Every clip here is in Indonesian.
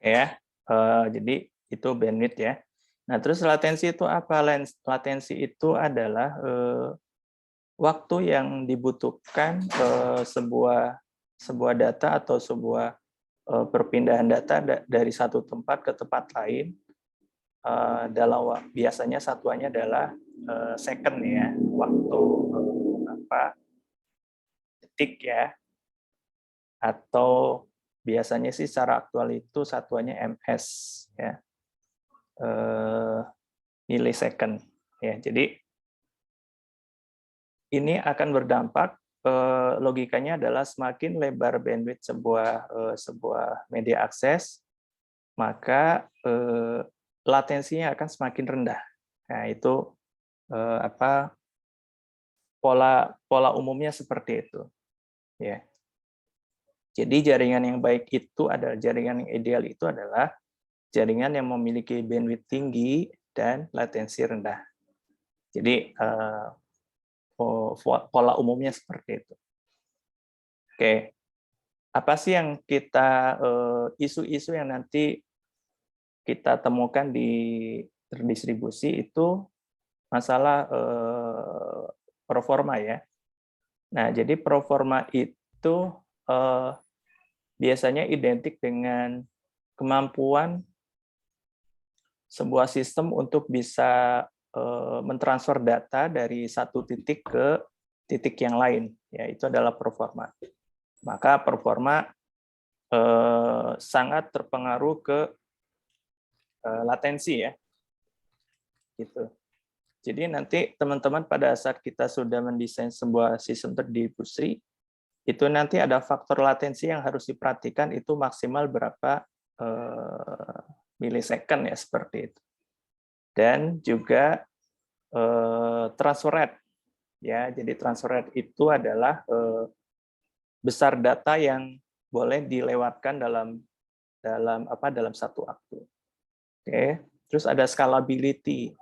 ya. Jadi itu bandwidth ya. Nah, terus latensi itu apa? Latensi itu adalah waktu yang dibutuhkan sebuah sebuah data atau sebuah perpindahan data dari satu tempat ke tempat lain. Biasanya satuannya adalah second ya, waktu apa detik ya, atau biasanya sih secara aktual itu satuannya ms ya, millisecond ya. Jadi ini akan berdampak, logikanya adalah semakin lebar bandwidth sebuah media akses, maka latensinya akan semakin rendah. Nah, itu apa pola pola umumnya seperti itu ya. Jadi jaringan yang baik itu adalah jaringan yang ideal itu adalah jaringan yang memiliki bandwidth tinggi dan latensi rendah. Jadi pola umumnya seperti itu. Oke, apa sih yang kita isu-isu yang nanti kita temukan di terdistribusi itu masalah performa ya. Nah, jadi performa itu biasanya identik dengan kemampuan sebuah sistem untuk bisa mentransfer data dari satu titik ke titik yang lain, ya itu adalah performa. Maka performa sangat terpengaruh ke latensi ya, gitu. Jadi nanti teman-teman pada saat kita sudah mendesain sebuah sistem terdistribusi, itu nanti ada faktor latensi yang harus diperhatikan itu maksimal berapa millisecond ya seperti itu. Dan juga transfer rate ya. Jadi transfer rate itu adalah besar data yang boleh dilewatkan dalam satu waktu. Oke. Terus ada scalability.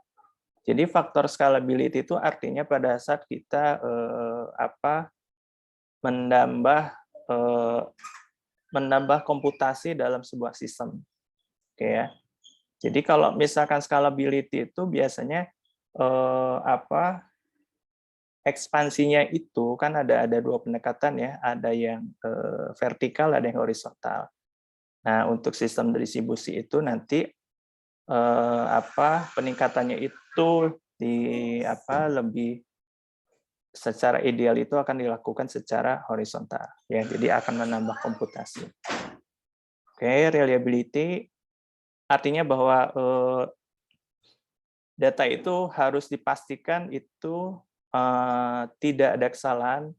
Jadi faktor scalability itu artinya pada saat kita menambah komputasi dalam sebuah sistem. Oke ya. Jadi kalau misalkan scalability itu biasanya ekspansinya itu kan ada dua pendekatan ya, ada yang vertikal, ada yang horizontal. Nah, untuk sistem distribusi itu nanti peningkatannya itu lebih secara ideal itu akan dilakukan secara horizontal ya, jadi akan menambah komputasi. Oke, reliability artinya bahwa data itu harus dipastikan itu tidak ada kesalahan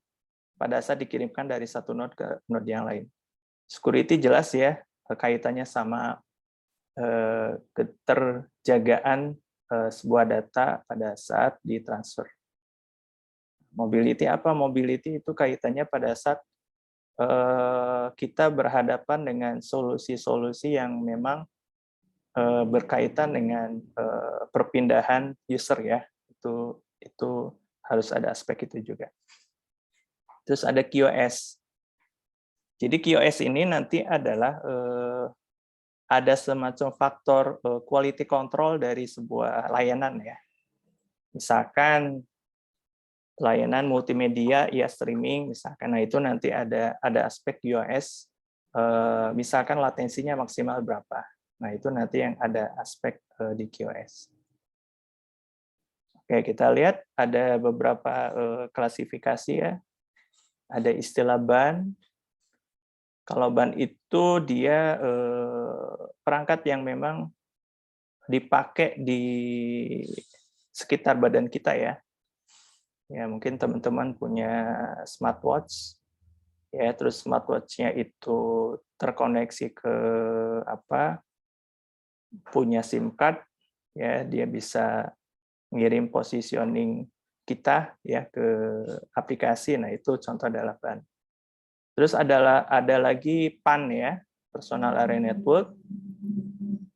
pada saat dikirimkan dari satu node ke node yang lain. Security jelas ya, kaitannya sama keterjagaan sebuah data pada saat ditransfer. Mobility apa? Mobility itu kaitannya pada saat kita berhadapan dengan solusi-solusi yang memang berkaitan dengan perpindahan user ya. Itu harus ada aspek itu juga. Terus ada QoS. Jadi QoS ini nanti adalah ada semacam faktor quality control dari sebuah layanan ya. Misalkan layanan multimedia, ya streaming, misalkan, nah itu nanti ada aspek QoS, misalkan latensinya maksimal berapa. Nah itu nanti yang ada aspek di QoS. Oke, kita lihat ada beberapa klasifikasi ya. Ada istilah ban. Kalau ban itu dia perangkat yang memang dipakai di sekitar badan kita ya. Ya, mungkin teman-teman punya smartwatch, ya, terus smartwatch-nya itu terkoneksi ke punya SIM card, ya, dia bisa ngirim positioning kita ya ke aplikasi. Nah, itu contoh adalah ban. Terus ada lagi PAN ya, Personal Area Network.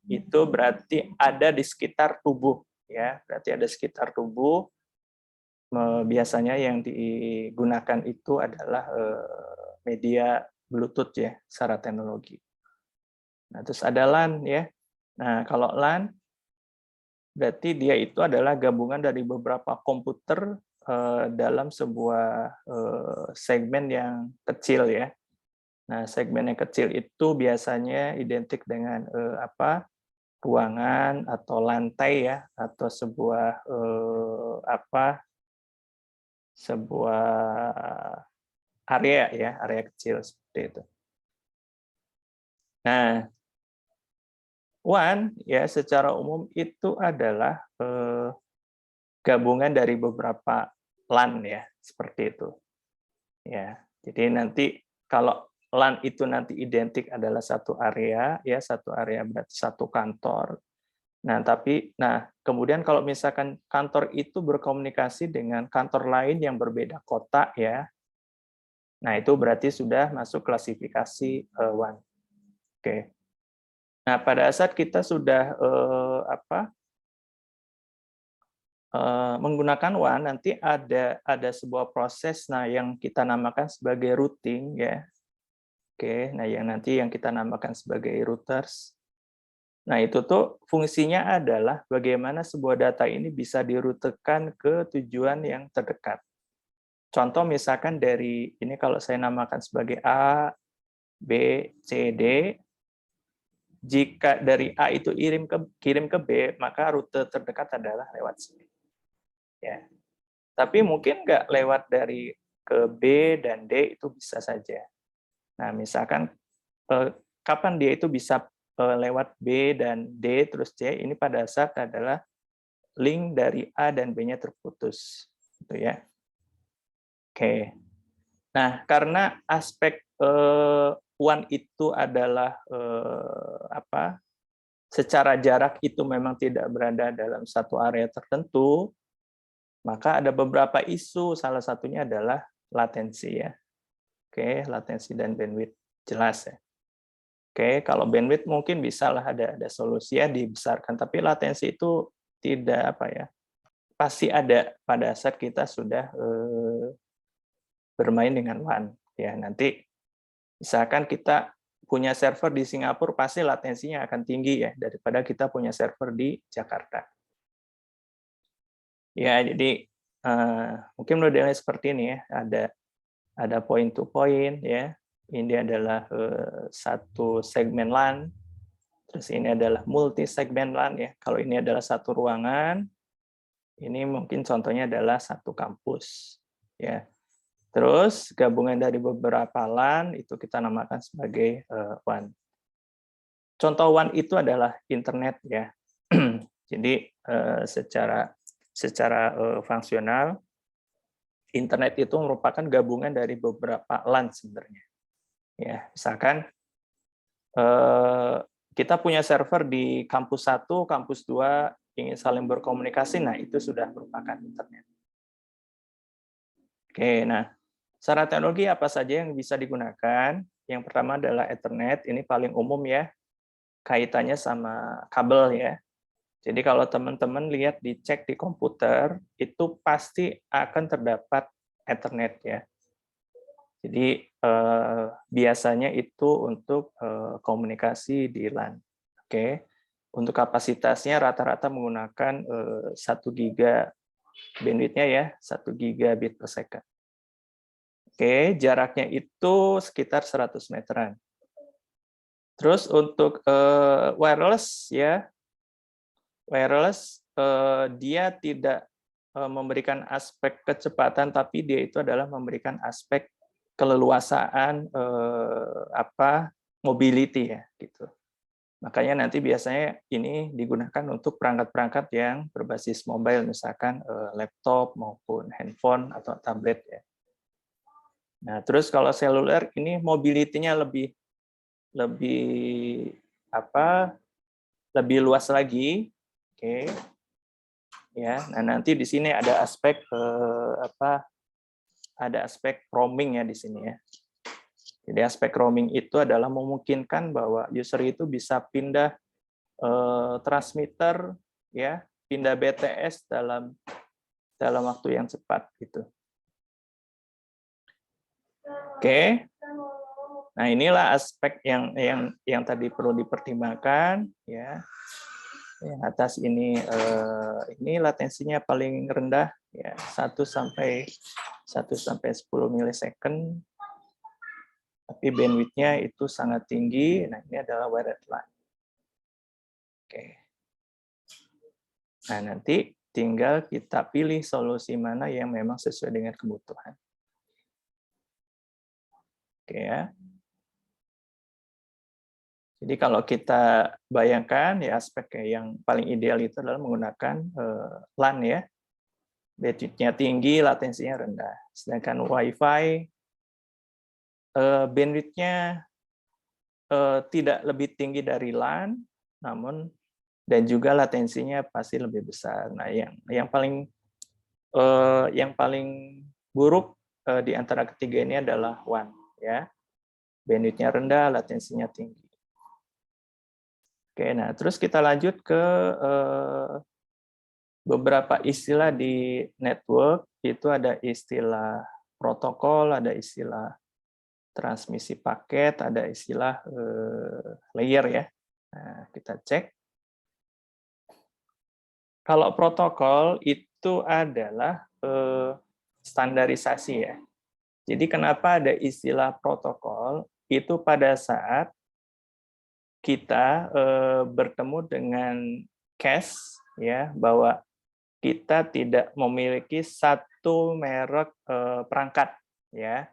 Itu berarti ada di sekitar tubuh ya, berarti ada sekitar tubuh. Biasanya yang digunakan itu adalah media Bluetooth ya, secara teknologi. Nah, terus ada LAN ya. Nah, kalau LAN berarti dia itu adalah gabungan dari beberapa komputer dalam sebuah segmen yang kecil ya. Nah, segmen yang kecil itu biasanya identik dengan ruangan atau lantai ya, atau sebuah area ya, area kecil seperti itu. Nah, WAN ya secara umum itu adalah gabungan dari beberapa LAN ya, seperti itu. Ya, jadi nanti kalau LAN itu nanti identik adalah satu area ya, satu area berarti satu kantor. Nah, kemudian kalau misalkan kantor itu berkomunikasi dengan kantor lain yang berbeda kota ya. Nah, itu berarti sudah masuk klasifikasi WAN. Oke. Nah, pada saat kita sudah menggunakan WAN, nanti ada sebuah proses yang kita namakan sebagai routing ya. Oke, nah yang kita namakan sebagai routers. Nah, itu tuh fungsinya adalah bagaimana sebuah data ini bisa dirutekan ke tujuan yang terdekat. Contoh misalkan dari ini kalau saya namakan sebagai A, B, C, D, jika dari A itu kirim ke B, maka rute terdekat adalah lewat sini. Ya. Tapi mungkin nggak lewat dari ke B dan D itu bisa saja. Nah, misalkan kapan dia itu bisa lewat B dan D terus C, ini pada saat adalah link dari A dan B-nya terputus. Gitu ya. Oke. Nah, karena aspek WAN itu adalah secara jarak itu memang tidak berada dalam satu area tertentu, maka ada beberapa isu, salah satunya adalah latensi ya. Oke, latensi dan bandwidth jelas ya. Oke, kalau bandwidth mungkin bisa lah ada solusi ya dibesarkan, tapi latensi itu tidak pasti ada pada saat kita sudah bermain dengan WAN ya. Nanti misalkan kita punya server di Singapura, pasti latensinya akan tinggi ya daripada kita punya server di Jakarta. Ya, jadi mungkin modelnya seperti ini ya, ada point to point ya. Ini adalah satu segmen LAN, terus ini adalah multi segmen LAN ya. Kalau ini adalah satu ruangan, ini mungkin contohnya adalah satu kampus ya. Terus gabungan dari beberapa LAN itu kita namakan sebagai WAN. Contoh WAN itu adalah internet ya. Jadi secara fungsional internet itu merupakan gabungan dari beberapa LAN sebenarnya. Ya, misalkan kita punya server di kampus 1, kampus 2 ingin saling berkomunikasi, nah itu sudah merupakan internet. Oke, nah secara teknologi apa saja yang bisa digunakan? Yang pertama adalah Ethernet, ini paling umum ya, kaitannya sama kabel ya. Jadi kalau teman-teman lihat dicek di komputer, itu pasti akan terdapat Ethernet ya. Jadi biasanya itu untuk komunikasi di LAN. Oke. Untuk kapasitasnya rata-rata menggunakan 1 giga bandwidth-nya ya, 1 gigabit per second. Oke, jaraknya itu sekitar 100 meteran. Terus untuk wireless ya, dia tidak memberikan aspek kecepatan, tapi dia itu adalah memberikan aspek keleluasaan mobility ya gitu. Makanya nanti biasanya ini digunakan untuk perangkat-perangkat yang berbasis mobile, misalkan laptop maupun handphone atau tablet ya. Nah, terus kalau seluler ini mobility-nya lebih luas lagi. Oke. Ya, nah nanti di sini ada aspek roaming ya di sini ya. Jadi aspek roaming itu adalah memungkinkan bahwa user itu bisa pindah transmitter ya, pindah BTS dalam waktu yang cepat gitu. Oke. Nah, inilah aspek yang tadi perlu dipertimbangkan, ya. Yang atas ini latensinya paling rendah, ya, 1 sampai 10 milisecond, tapi bandwidth-nya itu sangat tinggi. Nah, ini adalah wired LAN. Oke. Nah, nanti tinggal kita pilih solusi mana yang memang sesuai dengan kebutuhan. Oke ya. Jadi kalau kita bayangkan ya aspek yang paling ideal itu adalah menggunakan LAN ya. Bandwidth-nya tinggi, latensinya rendah. Sedangkan Wi-Fi bandwidth-nya tidak lebih tinggi dari LAN, namun dan juga latensinya pasti lebih besar. Nah, yang paling buruk di antara ketiga ini adalah WAN ya. Bandwidth-nya rendah, latensinya tinggi. Oke, nah terus kita lanjut ke beberapa istilah di network. Itu ada istilah protokol, ada istilah transmisi paket, ada istilah layer ya. Nah, kita cek. Kalau protokol itu adalah standarisasi ya. Jadi kenapa ada istilah protokol? Itu pada saat kita bertemu dengan case ya, bahwa kita tidak memiliki satu merek perangkat ya.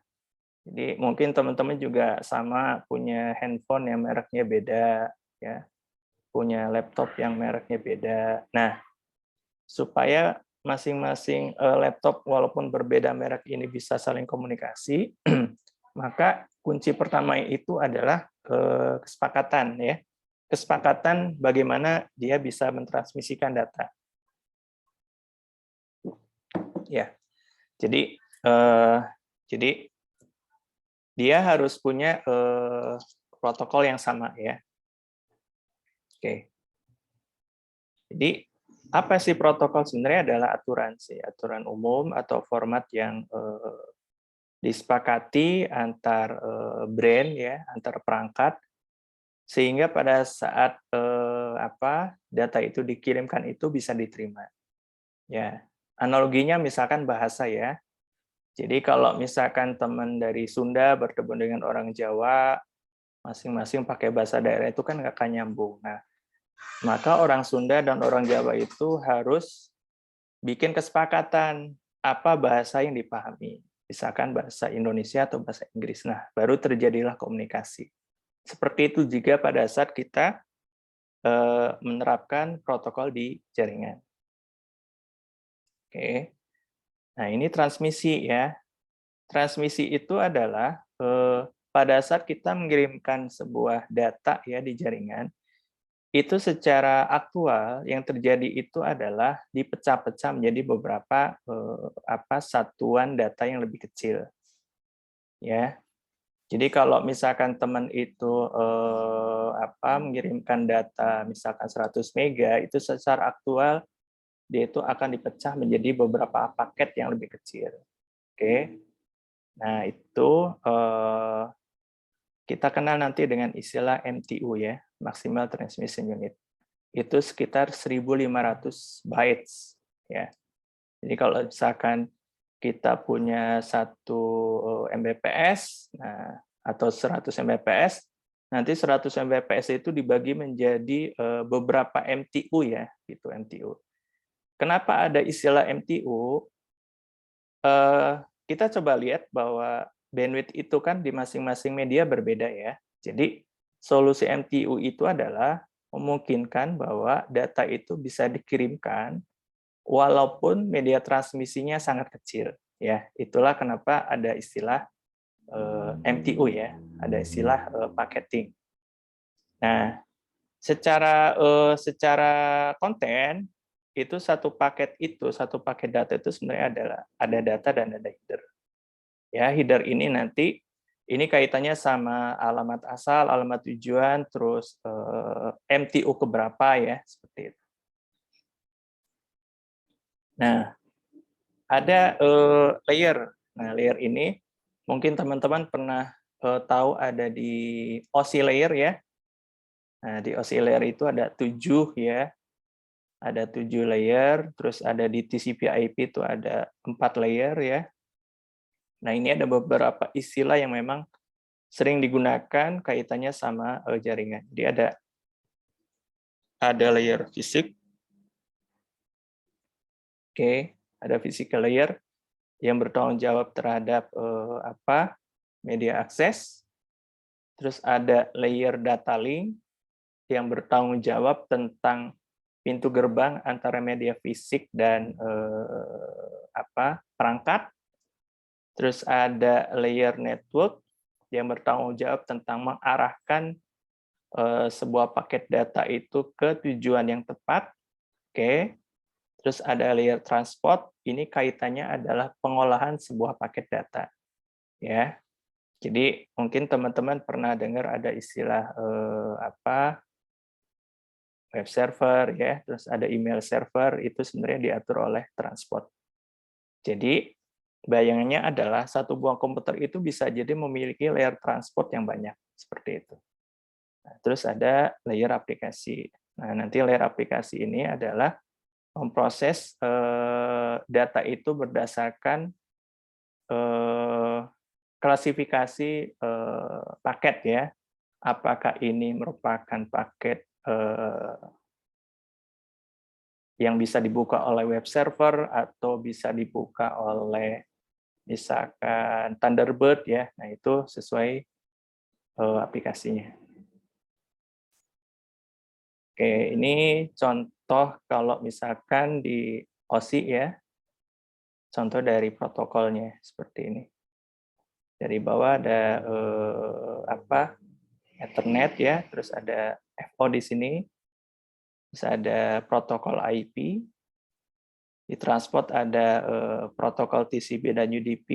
Jadi mungkin teman-teman juga sama punya handphone yang mereknya beda ya, punya laptop yang mereknya beda. Nah, supaya masing-masing laptop walaupun berbeda merek ini bisa saling komunikasi, maka kunci pertama itu adalah kesepakatan ya. Kesepakatan bagaimana dia bisa mentransmisikan data. Ya. Jadi dia harus punya protokol yang sama ya. Oke. Jadi apa sih protokol? Sebenarnya adalah aturan sih, aturan umum atau format yang disepakati antar brand ya, antar perangkat, sehingga pada saat data itu dikirimkan itu bisa diterima. Ya, analoginya misalkan bahasa ya. Jadi kalau misalkan teman dari Sunda bertemu dengan orang Jawa, masing-masing pakai bahasa daerah itu kan nggak akan nyambung. Nah, maka orang Sunda dan orang Jawa itu harus bikin kesepakatan apa bahasa yang dipahami. Misalkan bahasa Indonesia atau bahasa Inggris. Nah, baru terjadilah komunikasi. Seperti itu juga pada saat kita menerapkan protokol di jaringan. Oke. Nah, ini transmisi ya. Transmisi itu adalah pada saat kita mengirimkan sebuah data ya di jaringan, itu secara aktual yang terjadi itu adalah dipecah-pecah menjadi beberapa satuan data yang lebih kecil. Ya. Jadi kalau misalkan teman itu mengirimkan data misalkan 100 mega, itu secara aktual dia itu akan dipecah menjadi beberapa paket yang lebih kecil. Oke. Nah, itu kita kenal nanti dengan istilah MTU ya, Maximal Transmission Unit. Itu sekitar 1.500 bytes ya. Jadi kalau misalkan kita punya 1 Mbps atau 100 Mbps, nanti 100 Mbps itu dibagi menjadi beberapa MTU ya, gitu MTU. Kenapa ada istilah MTU? Kita coba lihat bahwa bandwidth itu kan di masing-masing media berbeda ya. Jadi solusi MTU itu adalah memungkinkan bahwa data itu bisa dikirimkan walaupun media transmisinya sangat kecil ya. Itulah kenapa ada istilah MTU ya, ada istilah packaging. Nah, secara konten itu satu paket data itu sebenarnya adalah ada data dan ada header. Ya, header ini nanti ini kaitannya sama alamat asal, alamat tujuan, terus MTU keberapa ya, seperti itu. Nah, ada layer. Nah, layer ini mungkin teman-teman pernah tahu ada di OSI layer ya. Nah, di OSI layer itu ada 7 ya. Ada 7 layer, terus ada di TCP/IP itu ada 4 layer ya. Nah, ini ada beberapa istilah yang memang sering digunakan kaitannya sama jaringan. Jadi ada layer fisik. Oke, ada physical layer yang bertanggung jawab terhadap media akses. Terus ada layer data link yang bertanggung jawab tentang pintu gerbang antara media fisik dan perangkat. Terus ada layer network yang bertanggung jawab tentang mengarahkan sebuah paket data itu ke tujuan yang tepat. Oke. Terus ada layer transport, ini kaitannya adalah pengolahan sebuah paket data. Ya. Jadi mungkin teman-teman pernah dengar ada istilah web server ya, terus ada email server, itu sebenarnya diatur oleh transport. Jadi bayangannya adalah satu buah komputer itu bisa jadi memiliki layer transport yang banyak seperti itu. Nah, terus ada layer aplikasi. Nah, nanti layer aplikasi ini adalah memproses data itu berdasarkan klasifikasi paket ya. Apakah ini merupakan paket yang bisa dibuka oleh web server atau bisa dibuka oleh misalkan Thunderbird ya. Nah, itu sesuai aplikasinya. Oke, ini contoh kalau misalkan di OSI ya. Contoh dari protokolnya seperti ini. Dari bawah ada Ethernet ya, terus ada FO di sini. Terus ada protokol IP. Di transport ada protokol TCP dan UDP.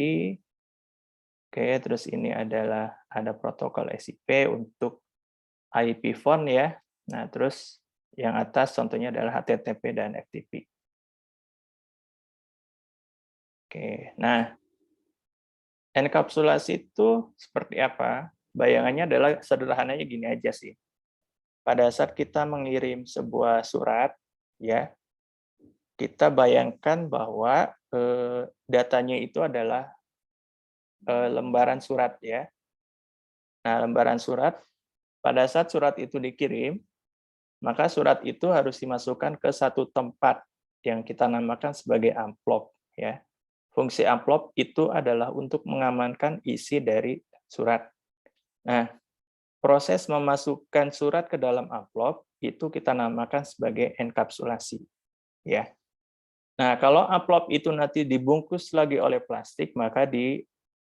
Oke, terus ini adalah ada protokol SIP untuk IP phone ya. Nah, terus yang atas contohnya adalah HTTP dan FTP. Oke, nah enkapsulasi itu seperti apa? Bayangannya adalah sederhananya gini aja sih. Pada saat kita mengirim sebuah surat, ya, kita bayangkan bahwa datanya itu adalah lembaran surat ya. Nah, lembaran surat pada saat surat itu dikirim, maka surat itu harus dimasukkan ke satu tempat yang kita namakan sebagai amplop ya. Fungsi amplop itu adalah untuk mengamankan isi dari surat. Nah, proses memasukkan surat ke dalam amplop itu kita namakan sebagai enkapsulasi ya. Nah, kalau amplop itu nanti dibungkus lagi oleh plastik, maka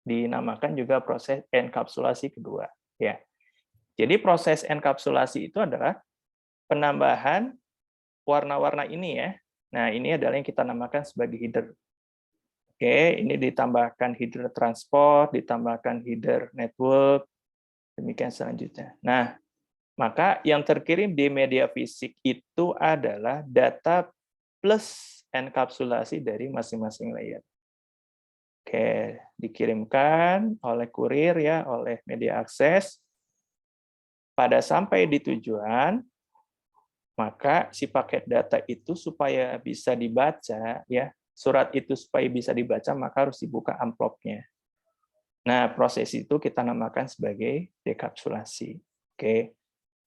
dinamakan juga proses enkapsulasi kedua ya. Jadi proses enkapsulasi itu adalah penambahan warna-warna ini ya. Nah, ini adalah yang kita namakan sebagai header. Oke, ini ditambahkan header transport, ditambahkan header network, demikian selanjutnya. Nah, maka yang terkirim di media fisik itu adalah data plus enkapsulasi dari masing-masing layer. Oke, dikirimkan oleh kurir ya, oleh media akses. Pada sampai di tujuan, maka si paket data itu supaya bisa dibaca ya, surat itu supaya bisa dibaca maka harus dibuka amplopnya. Nah, proses itu kita namakan sebagai dekapsulasi. Oke.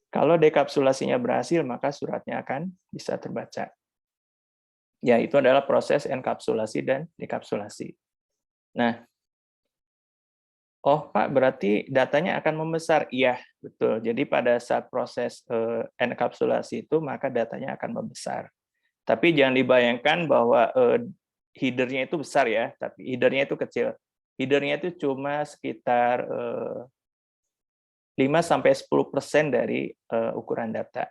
Kalau dekapsulasinya berhasil, maka suratnya akan bisa terbaca. Ya, itu adalah proses enkapsulasi dan dekapsulasi. Nah, oh Pak, berarti datanya akan membesar. Iya, betul. Jadi pada saat proses enkapsulasi itu, maka datanya akan membesar. Tapi jangan dibayangkan bahwa header-nya itu besar ya, tapi header-nya itu kecil. Header-nya itu cuma sekitar 5-10% dari ukuran data.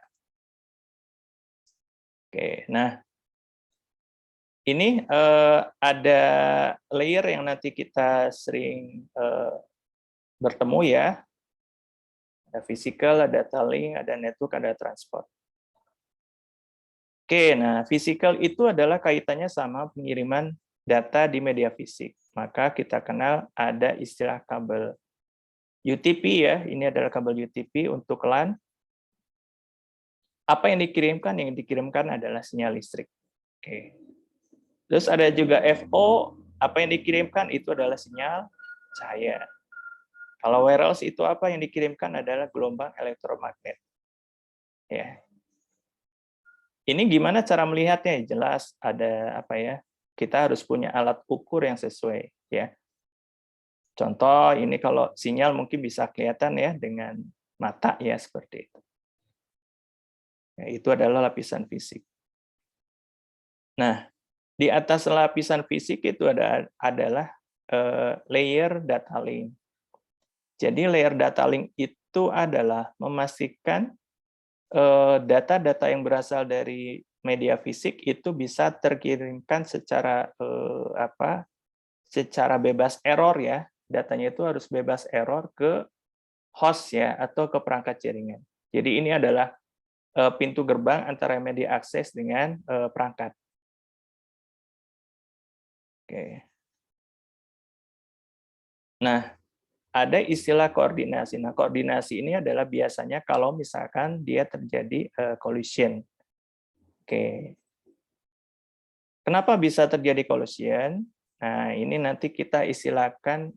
Oke, nah ini ada layer yang nanti kita sering bertemu ya. Ada physical, ada data link, ada network, ada transport. Oke, nah physical itu adalah kaitannya sama pengiriman data di media fisik. Maka kita kenal ada istilah kabel. UTP ya, ini adalah kabel UTP untuk LAN. Apa yang dikirimkan? Yang dikirimkan adalah sinyal listrik. Oke. Terus ada juga FO, apa yang dikirimkan itu adalah sinyal cahaya. Kalau wireless itu apa yang dikirimkan adalah gelombang elektromagnet. Ya. Ini gimana cara melihatnya? Jelas ada apa ya? Kita harus punya alat ukur yang sesuai ya. Contoh ini kalau sinyal mungkin bisa kelihatan ya dengan mata ya seperti itu. Ya, itu adalah lapisan fisik. Nah, di atas lapisan fisik itu adalah layer data link. Jadi layer data link itu adalah memastikan data-data yang berasal dari media fisik itu bisa terkirimkan secara secara bebas error ya. Datanya itu harus bebas error ke host ya atau ke perangkat jaringan. Jadi ini adalah pintu gerbang antara media akses dengan perangkat. Oke. Nah, ada istilah koordinasi. Nah, koordinasi ini adalah biasanya kalau misalkan dia terjadi collision. Oke. Kenapa bisa terjadi collision? Nah, ini nanti kita istilahkan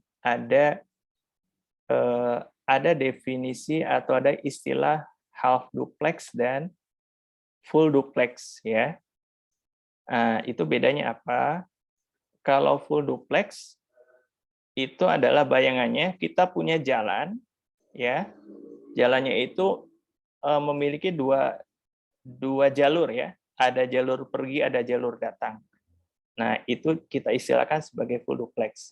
ada definisi atau ada istilah half duplex dan full duplex ya. Nah, itu bedanya apa? Kalau full duplex itu adalah bayangannya kita punya jalan ya. Jalannya itu memiliki dua jalur ya. Ada jalur pergi, ada jalur datang. Nah, itu kita istilahkan sebagai full duplex.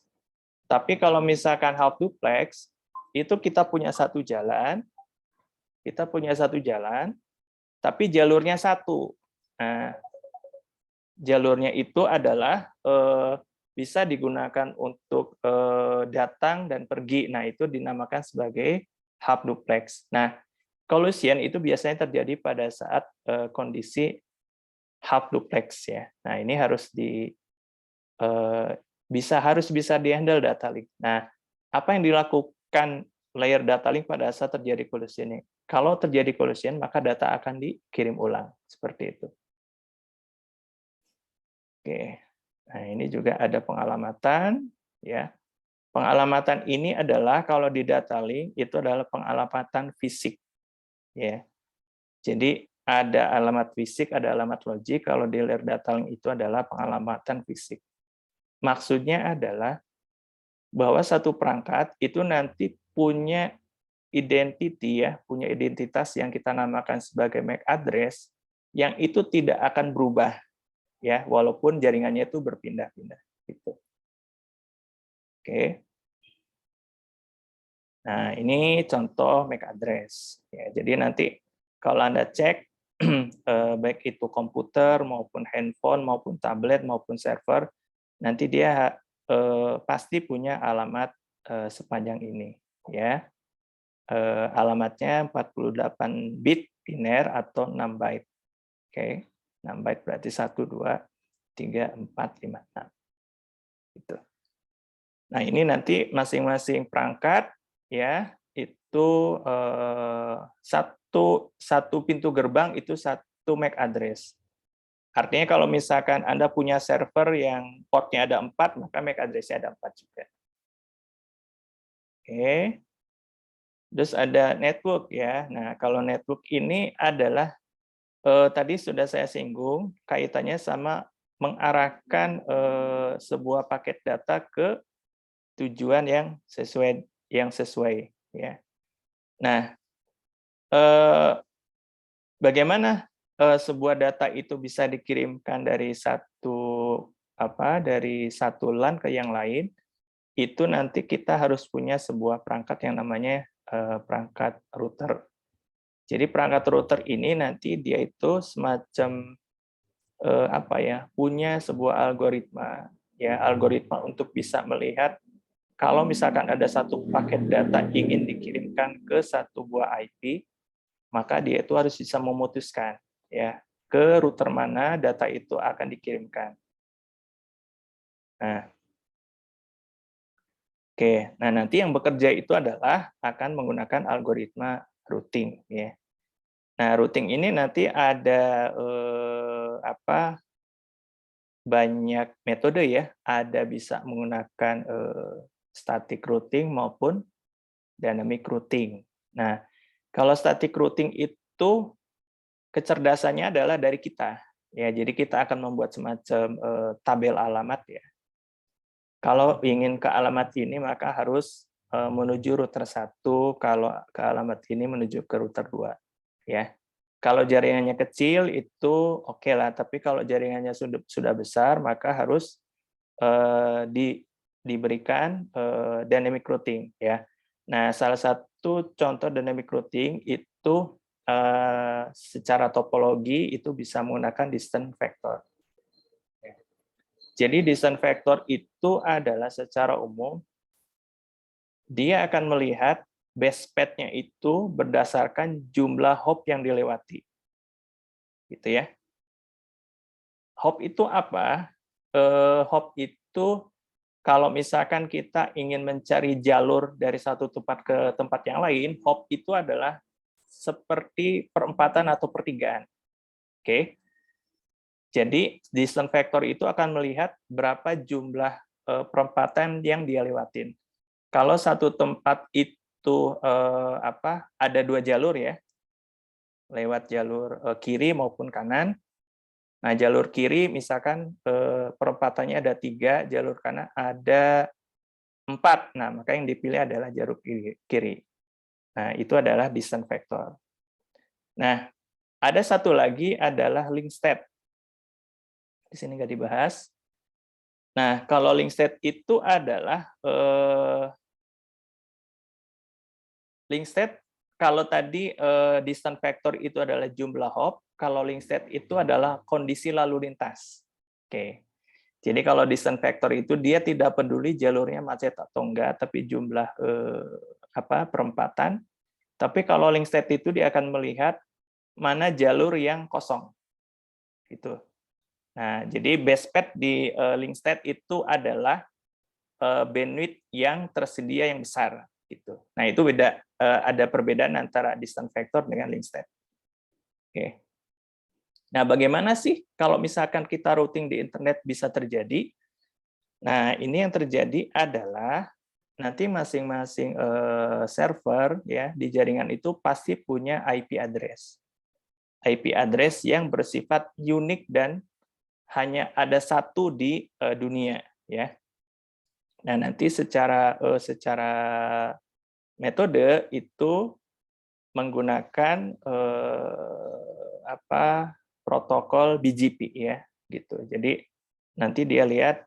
Tapi kalau misalkan half duplex, itu kita punya satu jalan, tapi jalurnya satu. Nah, jalurnya itu adalah bisa digunakan untuk datang dan pergi. Nah, itu dinamakan sebagai half duplex. Nah, collision itu biasanya terjadi pada saat kondisi half duplex ya. Nah, ini harus harus bisa dihandle data link. Nah, apa yang dilakukan layer data link pada saat terjadi collision ini? Kalau terjadi collision, maka data akan dikirim ulang seperti itu. Oke. Nah, ini juga ada pengalamatan ya. Pengalamatan ini adalah kalau di data link itu adalah pengalamatan fisik ya. Jadi ada alamat fisik, ada alamat logik. Kalau di layer data link itu adalah pengalamatan fisik. Maksudnya adalah bahwa satu perangkat itu nanti punya identity ya, punya identitas yang kita namakan sebagai MAC address yang itu tidak akan berubah ya, walaupun jaringannya itu berpindah-pindah gitu. Oke. Nah, ini contoh MAC address ya. Jadi nanti kalau Anda cek baik itu komputer maupun handphone maupun tablet maupun server, nanti dia pasti punya alamat sepanjang ini ya. Alamatnya 48 bit biner atau 6 byte. Oke. 6 byte berarti 1 2 3 4 5 6. Gitu. Nah, ini nanti masing-masing perangkat ya itu satu pintu gerbang itu satu MAC address. Artinya kalau misalkan Anda punya server yang portnya ada 4, maka MAC address-nya ada 4 juga. Oke. Terus ada network ya. Nah, kalau network ini adalah tadi sudah saya singgung kaitannya sama mengarahkan sebuah paket data ke tujuan yang sesuai ya. Nah, bagaimana sebuah data itu bisa dikirimkan dari satu LAN ke yang lain? Itu nanti kita harus punya sebuah perangkat yang namanya perangkat router. Jadi perangkat router ini nanti dia itu semacam punya sebuah algoritma untuk bisa melihat kalau misalkan ada satu paket data ingin dikirimkan ke satu buah IP, maka dia itu harus bisa memutuskan ya ke router mana data itu akan dikirimkan. Nah, Oke, nah nanti yang bekerja itu adalah akan menggunakan algoritma routing ya. Nah, routing ini nanti ada banyak metode ya. Ada bisa menggunakan static routing maupun dynamic routing. Nah, kalau static routing itu kecerdasannya adalah dari kita. Ya, jadi kita akan membuat semacam tabel alamat ya. Kalau ingin ke alamat ini maka harus menuju router 1, kalau ke alamat ini menuju ke router 2 ya. Kalau jaringannya kecil itu oke lah, tapi kalau jaringannya sudah besar maka harus diberikan dynamic routing ya. Nah, salah satu contoh dynamic routing itu secara topologi itu bisa menggunakan distance vector. Jadi distance vector itu adalah secara umum dia akan melihat base path-nya itu berdasarkan jumlah hop yang dilewati. Gitu ya. Hop itu apa? Hop itu kalau misalkan kita ingin mencari jalur dari satu tempat ke tempat yang lain, hop itu adalah seperti perempatan atau pertigaan. Oke. Jadi distance vector itu akan melihat berapa jumlah perempatan yang dia lewatin. Kalau satu tempat itu ada 2 jalur ya, lewat jalur kiri maupun kanan. Nah, jalur kiri misalkan perempatannya ada 3, jalur kanan ada 4. Nah, maka yang dipilih adalah jalur kiri. Nah, itu adalah distance vector. Nah, ada satu lagi adalah link state. Di sini nggak dibahas. Nah, kalau link state itu adalah link state, kalau tadi distance vector itu adalah jumlah hop, kalau link state itu adalah kondisi lalu lintas. Oke. Jadi kalau distance vector itu dia tidak peduli jalurnya macet atau enggak, tapi jumlah perempatan. Tapi kalau link state itu dia akan melihat mana jalur yang kosong. Gitu. Nah, jadi base path di link state itu adalah bandwidth yang tersedia yang besar. Gitu. Nah, itu beda, ada perbedaan antara distance vector dengan link state. Oke. Nah, bagaimana sih kalau misalkan kita routing di internet bisa terjadi? Nah, ini yang terjadi adalah nanti masing-masing server ya di jaringan itu pasti punya IP address. IP address yang bersifat unik dan hanya ada satu di dunia ya. Nah, nanti secara metode itu menggunakan protokol BGP ya gitu. Jadi nanti dia lihat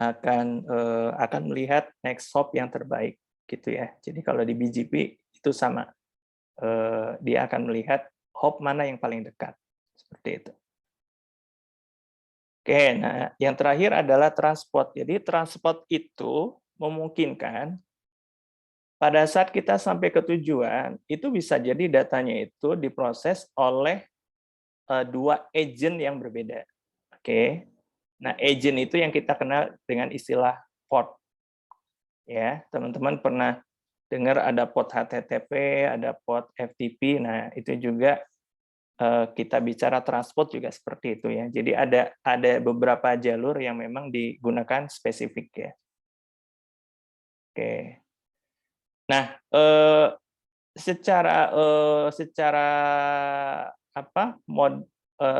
akan melihat next hop yang terbaik gitu ya. Jadi kalau di BGP itu sama, dia akan melihat hop mana yang paling dekat seperti itu. Oke, nah yang terakhir adalah transport. Jadi transport itu memungkinkan pada saat kita sampai ke tujuan, itu bisa jadi datanya itu diproses oleh 2 agent yang berbeda. Oke. Nah, agent itu yang kita kenal dengan istilah port. Ya, teman-teman pernah dengar ada port HTTP, ada port FTP. Nah, itu juga kita bicara transport juga seperti itu ya. Jadi ada beberapa jalur yang memang digunakan spesifik ya. Oke. Nah, secara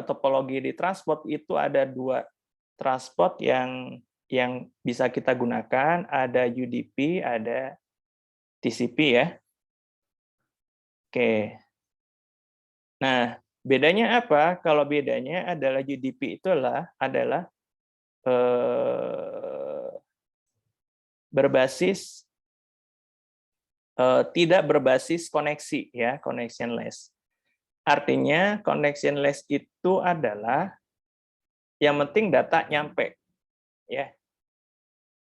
topologi di transport itu ada 2 transport yang bisa kita gunakan, ada UDP, ada TCP ya. Oke. Nah, bedanya apa? Kalau bedanya adalah UDP itu adalah berbasis tidak berbasis koneksi ya, connectionless. Artinya connectionless itu adalah yang penting data nyampe ya.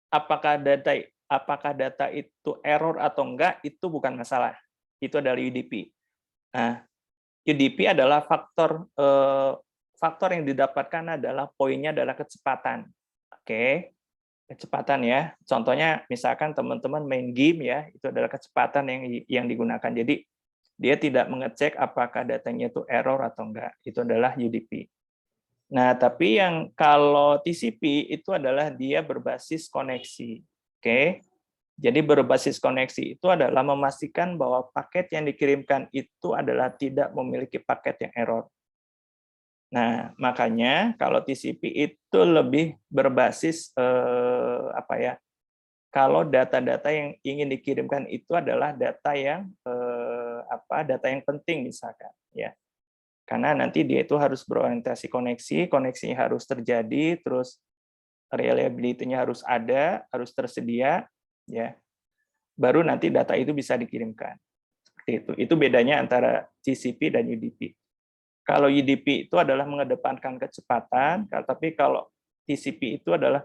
Apakah data itu error atau enggak itu bukan masalah. Itu adalah UDP. Nah, UDP adalah faktor yang didapatkan adalah poinnya adalah kecepatan. Oke, kecepatan ya. Contohnya misalkan teman-teman main game ya, itu adalah kecepatan yang digunakan. Jadi dia tidak mengecek apakah datanya itu error atau enggak. Itu adalah UDP. Nah, tapi yang kalau TCP itu adalah dia berbasis koneksi. Oke. Jadi berbasis koneksi itu adalah memastikan bahwa paket yang dikirimkan itu adalah tidak memiliki paket yang error. Nah, makanya kalau TCP itu lebih berbasis apa ya? Kalau data-data yang ingin dikirimkan itu adalah data yang data yang penting misalkan, ya. Karena nanti dia itu harus berorientasi koneksi, koneksinya harus terjadi, terus reliability-nya harus ada, harus tersedia, ya. Baru nanti data itu bisa dikirimkan. Seperti itu. Itu bedanya antara TCP dan UDP. Kalau UDP itu adalah mengedepankan kecepatan, tapi kalau TCP itu adalah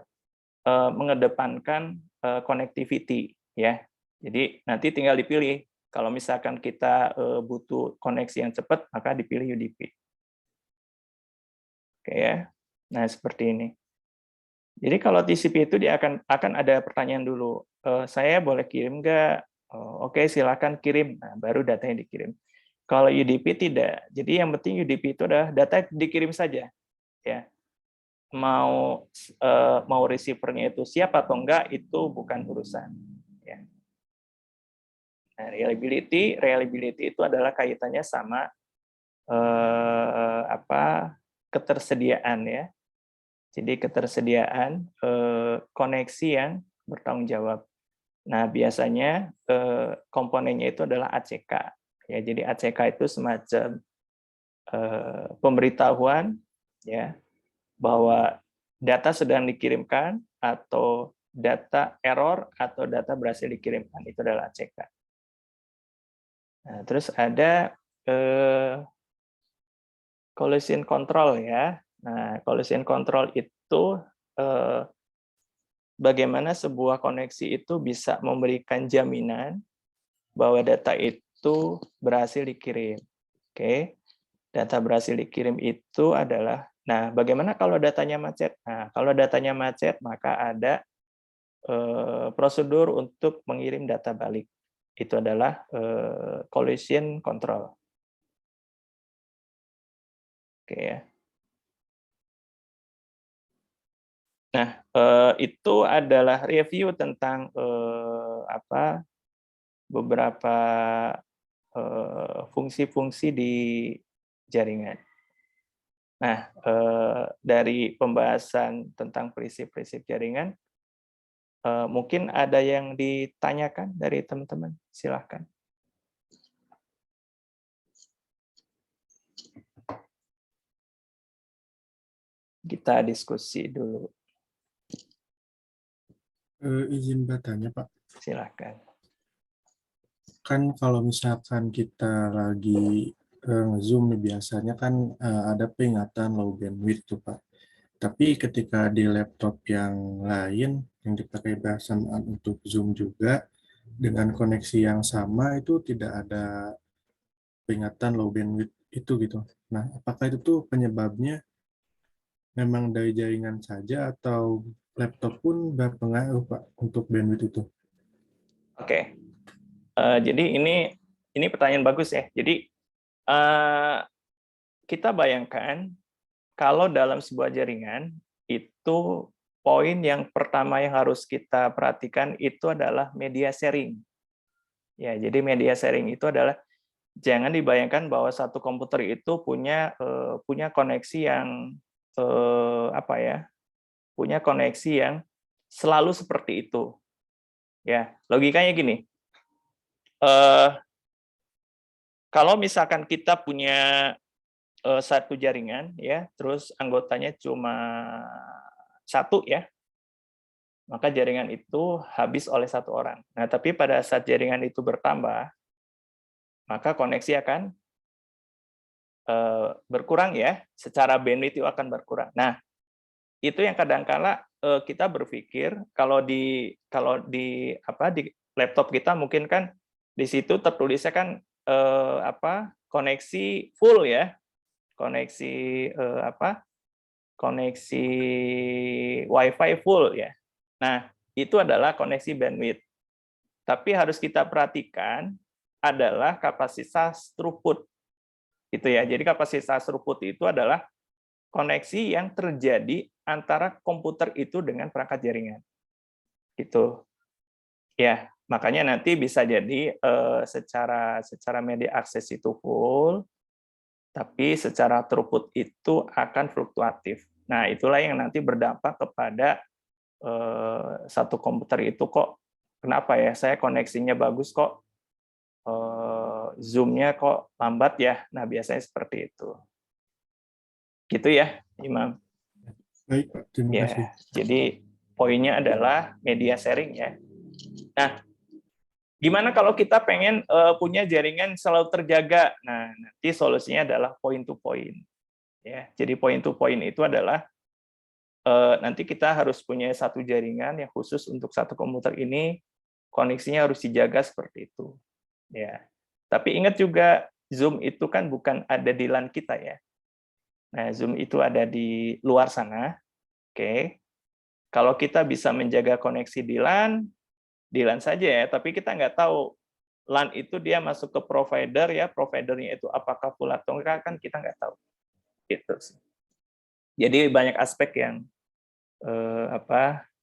mengedepankan connectivity, ya. Jadi nanti tinggal dipilih. Kalau misalkan kita butuh koneksi yang cepat, maka dipilih UDP. Oke ya. Nah, seperti ini. Jadi kalau TCP itu dia akan ada pertanyaan dulu. Saya boleh kirim nggak? Oke, silakan kirim. Nah, baru datanya dikirim. Kalau UDP tidak. Jadi yang penting UDP itu adalah data dikirim saja, ya. Mau receiver-nya itu siap atau enggak itu bukan urusan, ya. Nah, reliability itu adalah kaitannya sama ketersediaan, ya. Jadi ketersediaan koneksi yang bertanggung jawab. Nah, biasanya komponennya itu adalah ACK. Ya, jadi ACK itu semacam pemberitahuan, ya, bahwa data sedang dikirimkan atau data error atau data berhasil dikirimkan, itu adalah ACK. Nah, terus ada collision control, ya. Nah, collision control itu bagaimana sebuah koneksi itu bisa memberikan jaminan bahwa data itu berhasil dikirim. Oke, data berhasil dikirim itu adalah, nah, bagaimana kalau datanya macet? Nah, kalau datanya macet, maka ada prosedur untuk mengirim data balik. Itu adalah collision control. Oke ya. Nah, itu adalah review tentang beberapa fungsi-fungsi di jaringan. Nah, dari pembahasan tentang prinsip-prinsip jaringan, mungkin ada yang ditanyakan dari teman-teman? Silahkan. Kita diskusi dulu. Izin bertanya, Pak. Silahkan. Kan kalau misalkan kita lagi Zoom nih, biasanya kan ada peringatan low bandwidth tuh, Pak. Tapi ketika di laptop yang lain yang dipakai bersamaan untuk Zoom juga dengan koneksi yang sama itu tidak ada peringatan low bandwidth itu gitu. Nah, apakah itu tuh penyebabnya memang dari jaringan saja atau laptop pun berpengaruh, Pak, untuk bandwidth itu? Oke. Jadi ini pertanyaan bagus ya. Jadi kita bayangkan kalau dalam sebuah jaringan itu poin yang pertama yang harus kita perhatikan itu adalah media sharing. Ya, jadi media sharing itu adalah, jangan dibayangkan bahwa satu komputer itu punya koneksi yang punya koneksi yang selalu seperti itu. Ya, logikanya gini. Kalau misalkan kita punya satu jaringan, ya, terus anggotanya cuma satu, ya, maka jaringan itu habis oleh satu orang. Nah, tapi pada saat jaringan itu bertambah, maka koneksi akan berkurang, ya, secara bandwidth itu akan berkurang. Nah, itu yang kadang-kala kita berpikir di laptop kita mungkin kan di situ tertulisnya kan koneksi full, ya, koneksi koneksi Wi-Fi full ya. Nah, itu adalah koneksi bandwidth. Tapi harus kita perhatikan adalah kapasitas throughput. Gitu ya. Jadi kapasitas throughput itu adalah koneksi yang terjadi antara komputer itu dengan perangkat jaringan. Gitu. Ya, makanya nanti bisa jadi secara media akses itu full, tapi secara throughput itu akan fluktuatif. Nah, itulah yang nanti berdampak kepada satu komputer itu kok kenapa ya saya koneksinya bagus kok Zoom-nya kok lambat ya. Nah, biasanya seperti itu. Gitu ya, Imam. Baik, Pak. Terima Ya, kasih. jadi poinnya adalah media sharing ya. Nah, gimana kalau kita pengen punya jaringan selalu terjaga? Nah, nanti solusinya adalah point to point. Ya, jadi point to point itu adalah nanti kita harus punya satu jaringan yang khusus untuk satu komputer ini, koneksinya harus dijaga seperti itu. Ya, tapi ingat juga Zoom itu kan bukan ada di LAN kita ya. Nah, Zoom itu ada di luar sana. Oke. Kalau kita bisa menjaga koneksi di LAN saja ya, tapi kita nggak tahu LAN itu dia masuk ke provider ya, providernya itu apakah full atau enggak kan kita nggak tahu. Gitu sih. Jadi banyak aspek yang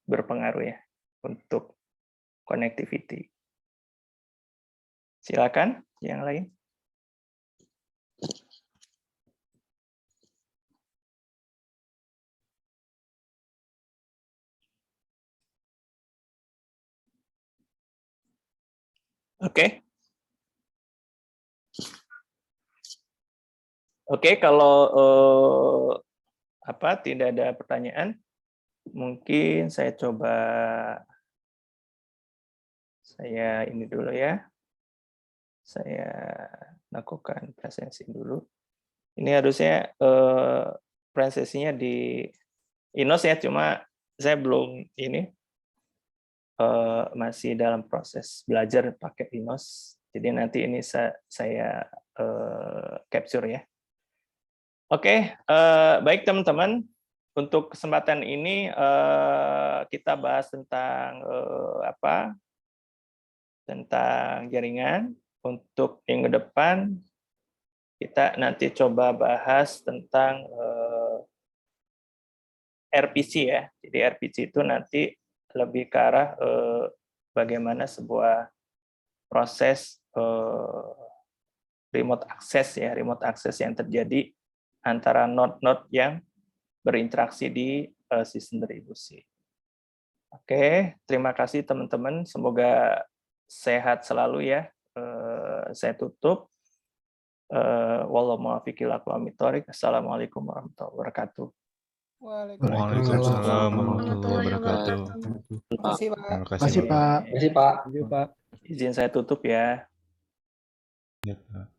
berpengaruh ya untuk connectivity. Silakan yang lain. Oke. Oke, kalau tidak ada pertanyaan, mungkin saya coba ini dulu ya. Saya lakukan presentasi dulu. Ini harusnya presentasinya di Inos ya, cuma saya belum ini masih dalam proses belajar pakai Inos. Jadi nanti ini saya capture ya. Oke, baik teman-teman. Untuk kesempatan ini kita bahas tentang tentang jaringan. Untuk minggu depan kita nanti coba bahas tentang RPC ya. Jadi RPC itu nanti lebih ke arah bagaimana sebuah proses remote access yang terjadi antara node-node yang berinteraksi di sistem distribusi. Oke, terima kasih teman-teman. Semoga sehat selalu ya. Saya tutup. Wallahu muwaffiq ila aqwamit thoriq. Assalamualaikum warahmatullahi wabarakatuh. Waalaikumsalam warahmatullahi wabarakatuh. Terima kasih, Pak. Terima Terima kasih, kasih. Pak. Terima kasih, Pak. Izin saya tutup ya. Ya, Pak.